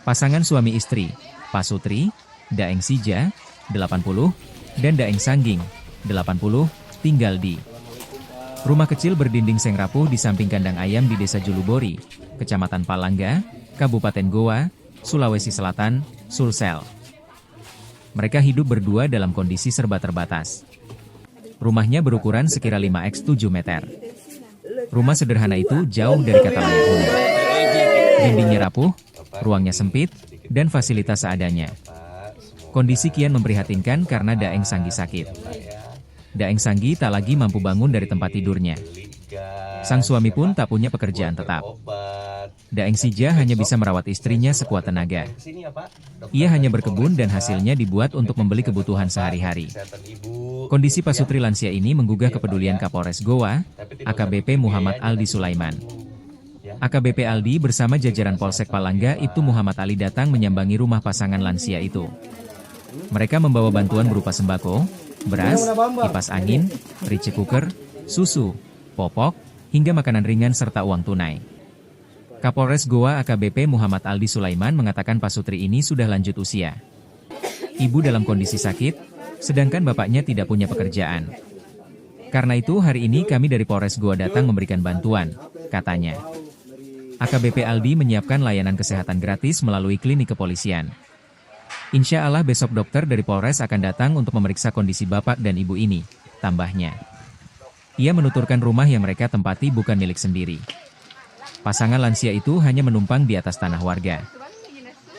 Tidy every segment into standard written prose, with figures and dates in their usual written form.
Pasangan suami istri, Pak Sutri, Daeng Sija, 80, dan Daeng Sangging, 80, tinggal di rumah kecil berdinding seng rapuh di samping kandang ayam di Desa Julubori, Kecamatan Palangga, Kabupaten Goa, Sulawesi Selatan, Sulsel. Mereka hidup berdua dalam kondisi serba terbatas. Rumahnya berukuran sekira 5x7 meter. Rumah sederhana itu jauh dari kata layak huni. Dindingnya rapuh, ruangnya sempit, dan fasilitas seadanya. Kondisi kian memprihatinkan karena Daeng Sanggi sakit. Daeng Sanggi tak lagi mampu bangun dari tempat tidurnya. Sang suami pun tak punya pekerjaan tetap. Daeng Sija hanya bisa merawat istrinya sekuat tenaga. Ia hanya berkebun dan hasilnya dibuat untuk membeli kebutuhan sehari-hari. Kondisi Pak Sutri lansia ini menggugah kepedulian Kapolres Goa, AKBP Muhammad Aldi Sulaiman. AKBP Aldi bersama jajaran Polsek Palangga Ibtu Muhammad Ali datang menyambangi rumah pasangan lansia itu. Mereka membawa bantuan berupa sembako, beras, kipas angin, rice cooker, susu, popok, hingga makanan ringan serta uang tunai. Kapolres Goa AKBP Muhammad Aldi Sulaiman mengatakan Pak Sutri ini sudah lanjut usia. Ibu dalam kondisi sakit, sedangkan bapaknya tidak punya pekerjaan. Karena itu hari ini kami dari Polres Goa datang memberikan bantuan, katanya. AKBP Aldi menyiapkan layanan kesehatan gratis melalui klinik kepolisian. Insya Allah besok dokter dari Polres akan datang untuk memeriksa kondisi bapak dan ibu ini, tambahnya. Ia menuturkan rumah yang mereka tempati bukan milik sendiri. Pasangan lansia itu hanya menumpang di atas tanah warga.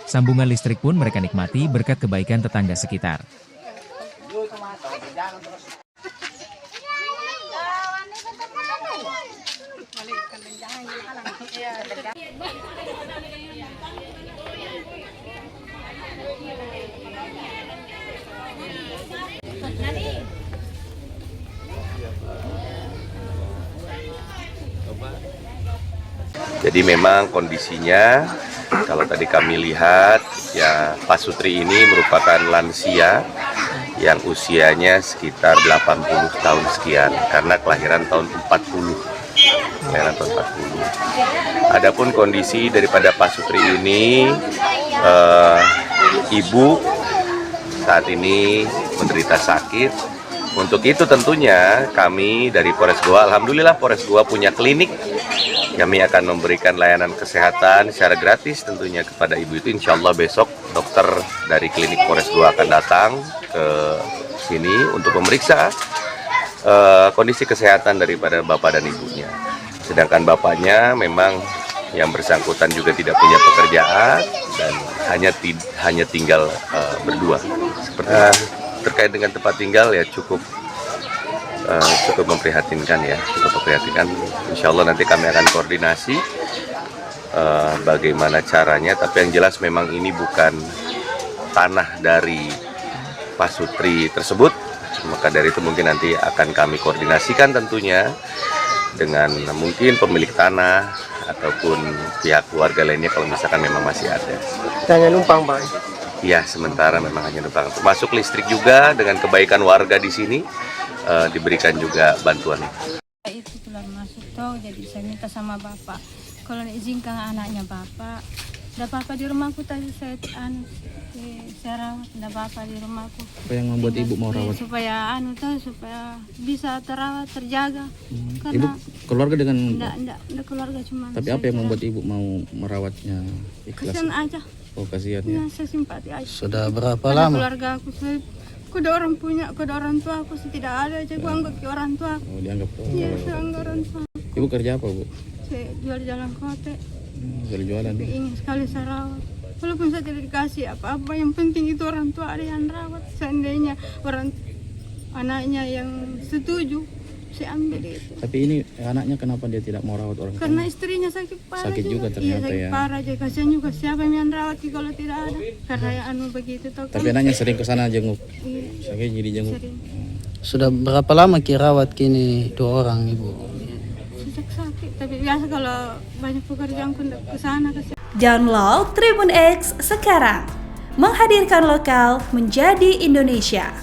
Sambungan listrik pun mereka nikmati berkat kebaikan tetangga sekitar. Jadi memang kondisinya, kalau tadi kami lihat, ya Pak Sutri ini merupakan lansia yang usianya sekitar 80 tahun sekian, karena kelahiran tahun 40. Adapun kondisi daripada Pak Sutri ini, ibu saat ini menderita sakit. Untuk itu tentunya kami dari Polres Goa, alhamdulillah Polres Goa punya klinik. Kami akan memberikan layanan kesehatan secara gratis tentunya kepada ibu itu. Insya Allah besok dokter dari klinik Polres Goa akan datang ke sini untuk memeriksa kondisi kesehatan daripada bapak dan ibunya. Sedangkan bapaknya memang yang bersangkutan juga tidak punya pekerjaan dan hanya tinggal berdua. Terkait dengan tempat tinggal ya cukup memprihatinkan ya, Insya Allah nanti kami akan koordinasi bagaimana caranya. Tapi yang jelas memang ini bukan tanah dari Pak Sutri tersebut, maka dari itu mungkin nanti akan kami koordinasikan tentunya dengan mungkin pemilik tanah ataupun pihak keluarga lainnya kalau misalkan memang masih ada. Hanya numpang, Pak? Ya, sementara memang hanya numpang. Masuk listrik juga dengan kebaikan warga di sini, diberikan juga bantuan. Itu keluar masuk toh, jadi saya minta sama bapak, kalau izinkan anaknya bapak, ada bapak di rumahku tadi saya rawat, ada bapak di rumahku. Apa yang membuat ibu mau rawat? Supaya supaya bisa terawat, terjaga. Ibu keluarga dengan? Enggak keluarga cuma. Tapi apa yang membuat ibu mau merawatnya ikhlas? Kasihan aja. Oh, kasihan ya. Saya simpati aja. Sudah berapa pada lama? Keluarga aku, kuda orang punya, kuda orang tua aku tidak ada aja, aku anggap ke orang tua. Oh, dianggap ke Iya, saya anggap orang tua. Ibu kerja apa, Bu? Saya jual jalan kote. Jualan Tapi nih. ingin sekali saya rawat. Walaupun saya tidak dikasih apa-apa, yang penting itu orang tua ada yang rawat. Seandainya anaknya yang setuju, saya ambil itu. Tapi ini anaknya kenapa dia tidak mau rawat orang tua? Karena istrinya sakit parah. Sakit juga ternyata sakit ya. parah aja, kasihan juga siapa yang rawat kalau tidak ada. Karena begitu toh. Tapi anaknya sering ke sana jenguk. Iya, Sakit jadi jenguk. sering. Sudah berapa lama rawat kini 2 orang, Ibu? Sejak sakit, tapi biasa kalau banyak pekerjaan pun ke sana. Download Tribun X sekarang, menghadirkan lokal menjadi Indonesia.